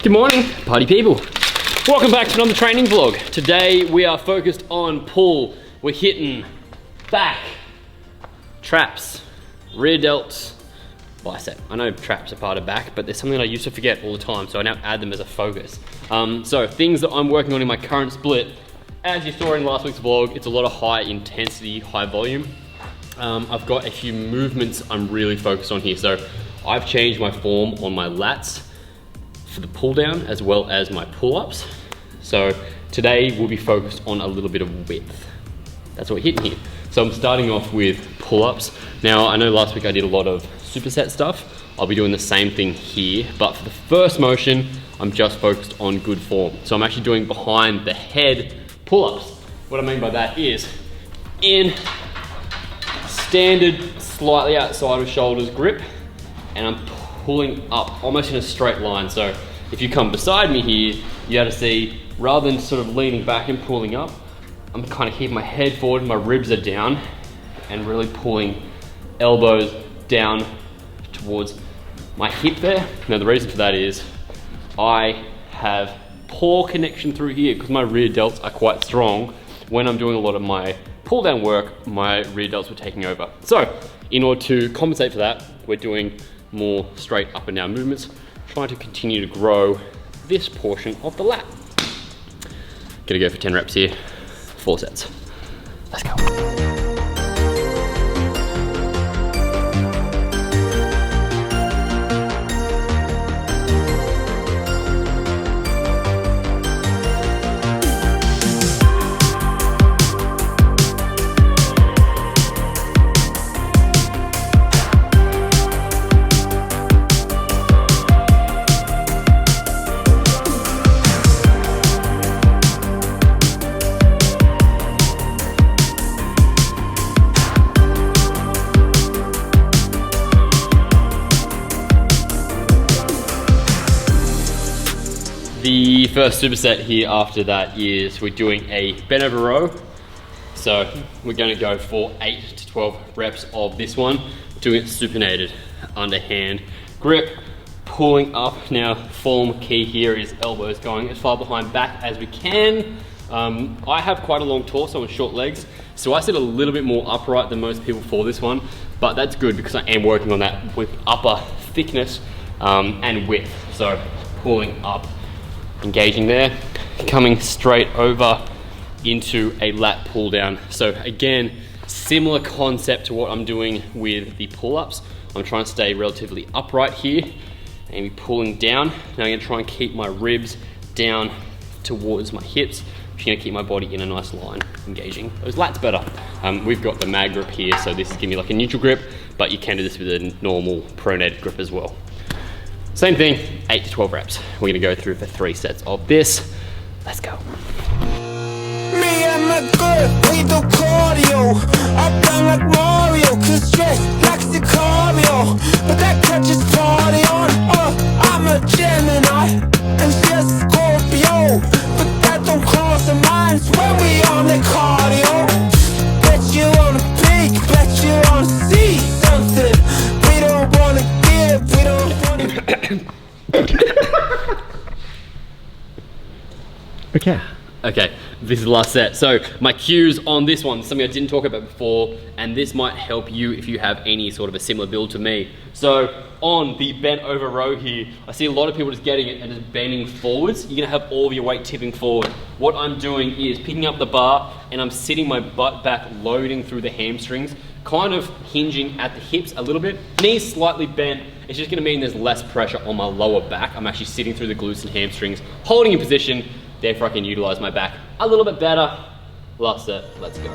Good morning, party people. Welcome back to another training vlog. Today we are focused on pull. We're hitting back, traps, rear delts, bicep. I know traps are part of back, but there's something I used to forget all the time, so I now add them as a focus. So things that I'm working on in my current split, as you saw in last week's vlog, it's a lot of high intensity, high volume. I've got a few movements I'm really focused on here. So I've changed my form on my lats for the pull down as well as my pull-ups. So today we'll be focused on a little bit of width. That's what we're hitting here. So I'm starting off with pull-ups. Now I know last week I did a lot of superset stuff. I'll be doing the same thing here, but for the first motion, I'm just focused on good form. So I'm actually doing behind the head pull-ups. What I mean by that is in standard, slightly outside of shoulders grip, and I'm pulling up almost in a straight line. So if you come beside me here, you have to see, rather than sort of leaning back and pulling up, I'm kind of keeping my head forward, my ribs are down, and really pulling elbows down towards my hip there. Now the reason for that is I have poor connection through here because my rear delts are quite strong. When I'm doing a lot of my pull down work, my rear delts were taking over. So in order to compensate for that, we're doing more straight up and down movements, trying to continue to grow this portion of the lat. Gonna go for 10 reps here, 4 sets. Let's go. The first superset here after that is we're doing a bent over row. So we're going to go for 8 to 12 reps of this one, doing it supinated, underhand grip, pulling up. Now form key here is elbows going as far behind back as we can. I have quite a long torso and short legs, so I sit a little bit more upright than most people for this one, but that's good because I am working on that with upper thickness and width. So pulling up, engaging there, coming straight over into a lat pull down. So again, similar concept to what I'm doing with the pull-ups. I'm trying to stay relatively upright here and be pulling down. Now I'm gonna try and keep my ribs down towards my hips. I'm just gonna keep my body in a nice line, engaging those lats better. We've got the mag grip here, so this is giving me like a neutral grip, but you can do this with a normal pronated grip as well. Same thing, 8 to 12 reps. We're gonna go through for 3 sets of this. Let's go. Me and my girl, we do cardio. Up down like Mario, cause stress like Sicario. But that catches party on. I'm a Gemini, and she's a Scorpio. But that don't cross our minds when we on the cardio. Bet you wanna peek, bet you wanna see something. We don't wanna give, we don't wanna. Okay, this is the last set. So my cues on this one, something I didn't talk about before, and this might help you if you have any sort of a similar build to me. So on the bent over row here, I see a lot of people just getting it and just bending forwards. You're gonna have all of your weight tipping forward. What I'm doing is picking up the bar and I'm sitting my butt back, loading through the hamstrings, kind of hinging at the hips a little bit, knees slightly bent. It's just gonna mean there's less pressure on my lower back. I'm actually sitting through the glutes and hamstrings, holding in position, therefore I can utilize my back a little bit better. Last set, let's go.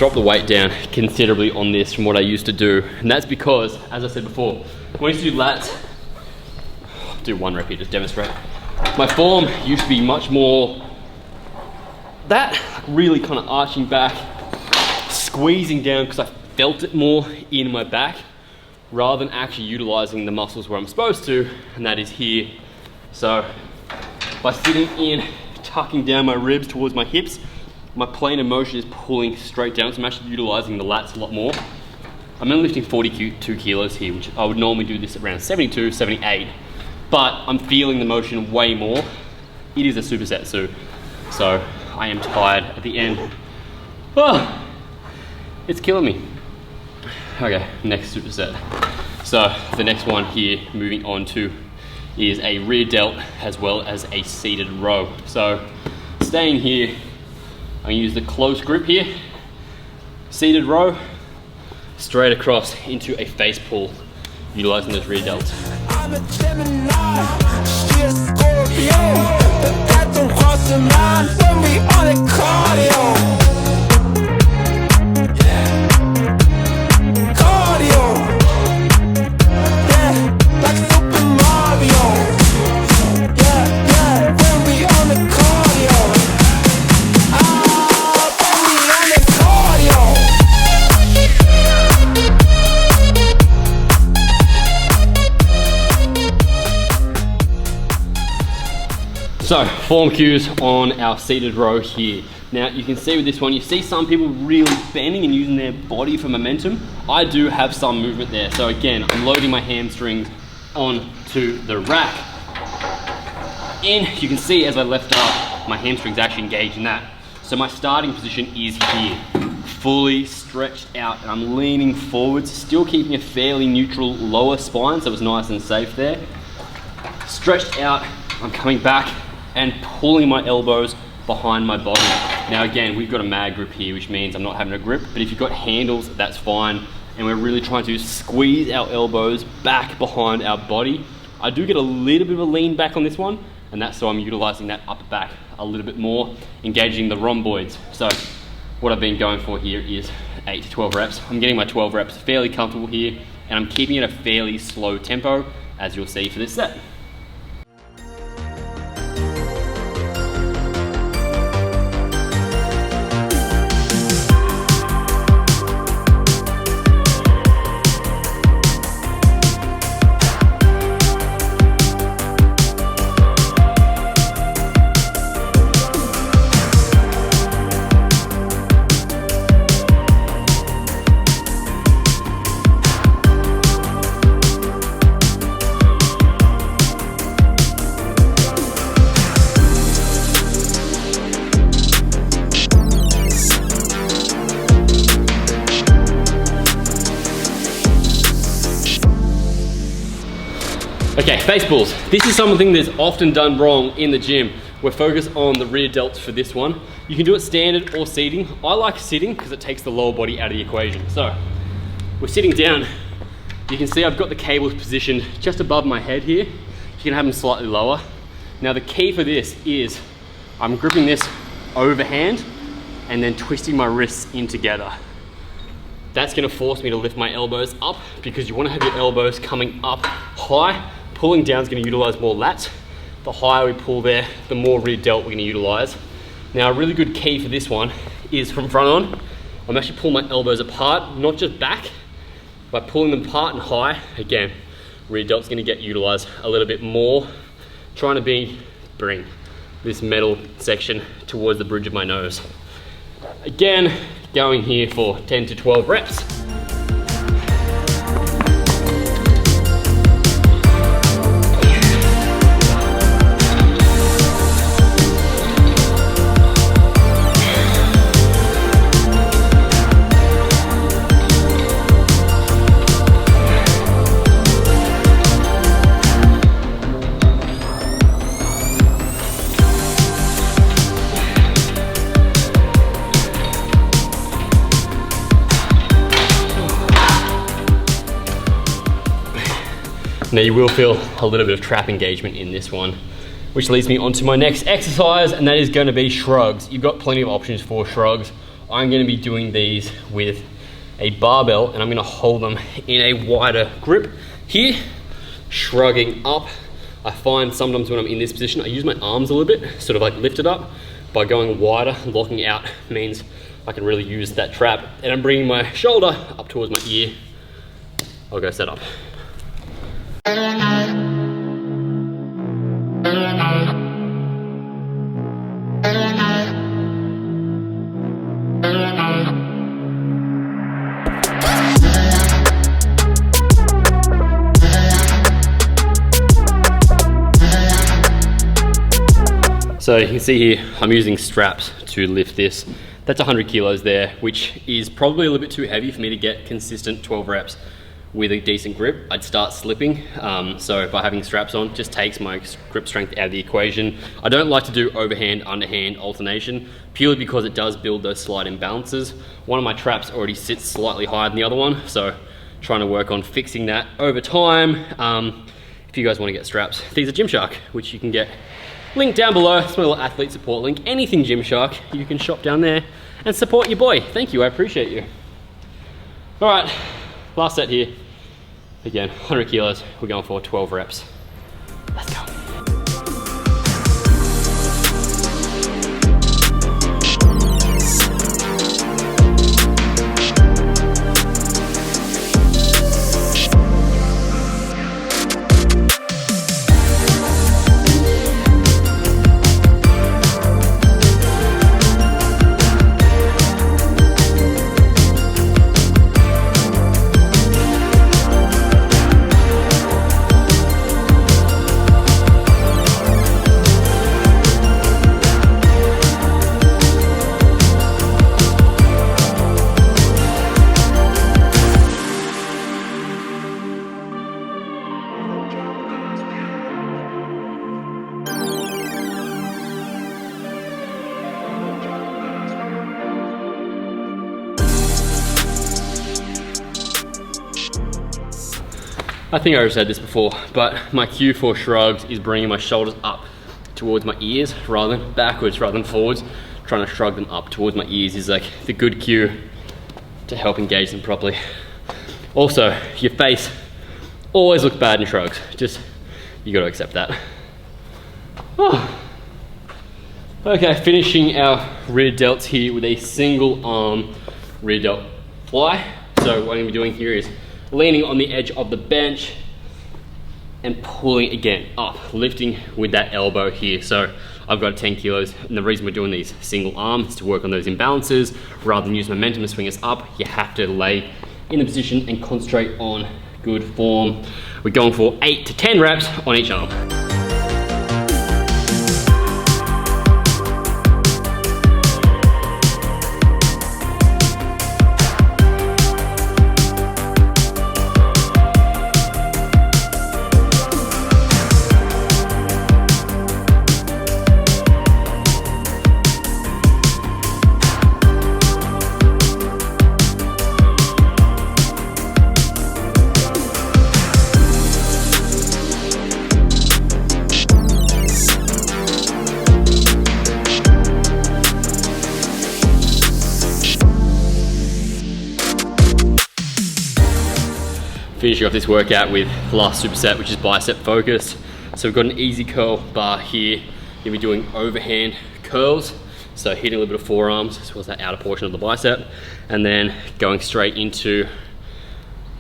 dropped the weight down considerably on this from what I used to do. And that's because, as I said before, when I used to do lats, I'll do one rep here, just demonstrate. My form used to be much more that, really kind of arching back, squeezing down because I felt it more in my back rather than actually utilizing the muscles where I'm supposed to, and that is here. So by sitting in, tucking down my ribs towards my hips, my plane of motion is pulling straight down, so I'm actually utilizing the lats a lot more. I'm only lifting 42 kilos here, which I would normally do this around 72, 78, but I'm feeling the motion way more. It is a superset, so I am tired at the end. Oh, it's killing me. Okay, next superset. So the next one here, moving on to, is a rear delt as well as a seated row. So staying here, I'm gonna use the close grip here, seated row, straight across into a face pull, utilizing those rear delts. I'm a Gemini, she a Scorpio, but that don't cross the line when we on a cardio. Cardio, yeah, like Super Mario. Yeah, when we on the cardio. When we on the cardio. So, form cues on our seated row here. Now, you can see with this one, you see some people really bending and using their body for momentum. I do have some movement there. So again, I'm loading my hamstrings onto the rack. And you can see as I lift up, my hamstrings actually engage in that. So my starting position is here, fully stretched out, and I'm leaning forwards, still keeping a fairly neutral lower spine, so it's nice and safe there. Stretched out, I'm coming back and pulling my elbows behind my body. Now again, we've got a mag grip here, which means I'm not having a grip, but if you've got handles, that's fine. And we're really trying to squeeze our elbows back behind our body. I do get a little bit of a lean back on this one, and that's so I'm utilizing that upper back a little bit more, engaging the rhomboids. So what I've been going for here is 8 to 12 reps. I'm getting my 12 reps fairly comfortable here, and I'm keeping it a fairly slow tempo, as you'll see for this set. Okay, face pulls. This is something that's often done wrong in the gym. We're focused on the rear delts for this one. You can do it standard or seating. I like sitting because it takes the lower body out of the equation. So we're sitting down. You can see I've got the cables positioned just above my head here. You can have them slightly lower. Now the key for this is I'm gripping this overhand and then twisting my wrists in together. That's gonna force me to lift my elbows up because you wanna have your elbows coming up high. Pulling down is going to utilize more lats. The higher we pull there, the more rear delt we're going to utilize. Now a really good key for this one is from front on, I'm actually pulling my elbows apart, not just back. By pulling them apart and high, again, rear delt's going to get utilized a little bit more. Trying to bring this metal section towards the bridge of my nose. Again, going here for 10 to 12 reps. Now you will feel a little bit of trap engagement in this one, which leads me on to my next exercise, and that is going to be shrugs. You've got plenty of options for shrugs I'm gonna be doing these with a barbell, and I'm gonna hold them in a wider grip here, shrugging up. I find sometimes when I'm in this position, I use my arms a little bit, sort of like lift it up. By going wider, locking out means I can really use that trap. And I'm bringing my shoulder up towards my ear. I'll go set up. So you can see here, I'm using straps to lift this. That's 100 kilos there, which is probably a little bit too heavy for me to get consistent 12 reps with a decent grip. I'd start slipping. So by having straps on, just takes my grip strength out of the equation. I don't like to do overhand, underhand alternation, purely because it does build those slight imbalances. One of my traps already sits slightly higher than the other one, so trying to work on fixing that over time. If you guys want to get straps, these are Gymshark, which you can get. Link down below, it's my little athlete support link. Anything Gymshark, you can shop down there and support your boy. Thank you, I appreciate you. All right, last set here. Again, 100 kilos, we're going for 12 reps. Let's go. I think I already said this before, but my cue for shrugs is bringing my shoulders up towards my ears rather than backwards, rather than forwards. Trying to shrug them up towards my ears is like the good cue to help engage them properly. Also, your face always looks bad in shrugs. Just, you gotta accept that. Oh. Okay, finishing our rear delts here with a single arm rear delt fly. So what I'm gonna be doing here is leaning on the edge of the bench and pulling again up, lifting with that elbow here. So I've got 10 kilos, and the reason we're doing these single arms is to work on those imbalances. Rather than use momentum to swing us up, you have to lay in the position and concentrate on good form. We're going for 8 to 10 reps on each arm. Finishing off this workout with the last superset, which is Bicep Focus. So we've got an easy curl bar here. You'll be doing overhand curls, so hitting a little bit of forearms as well as that outer portion of the bicep, and then going straight into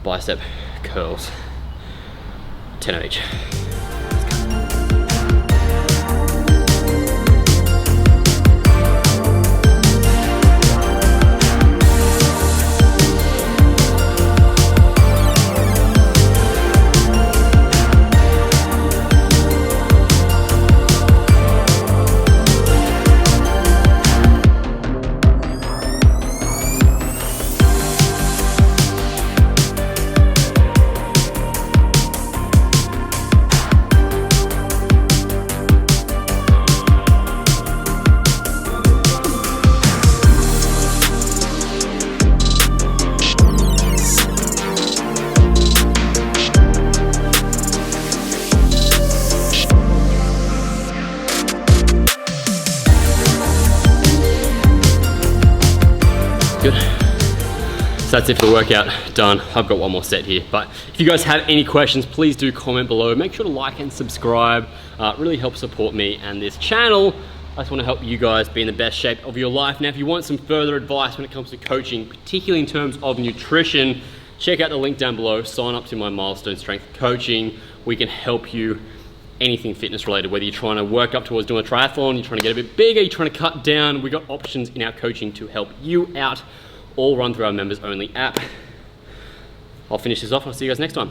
bicep curls, 10 of each. So that's it for the workout, done. I've got one more set here. But if you guys have any questions, please do comment below. Make sure to like and subscribe. It really helps support me and this channel. I just want to help you guys be in the best shape of your life. Now, if you want some further advice when it comes to coaching, particularly in terms of nutrition, check out the link down below. Sign up to my Milestone Strength coaching. We can help you anything fitness related, whether you're trying to work up towards doing a triathlon, you're trying to get a bit bigger, you're trying to cut down. We've got options in our coaching to help you out, all run through our members only app. I'll finish this off. I'll see you guys next time.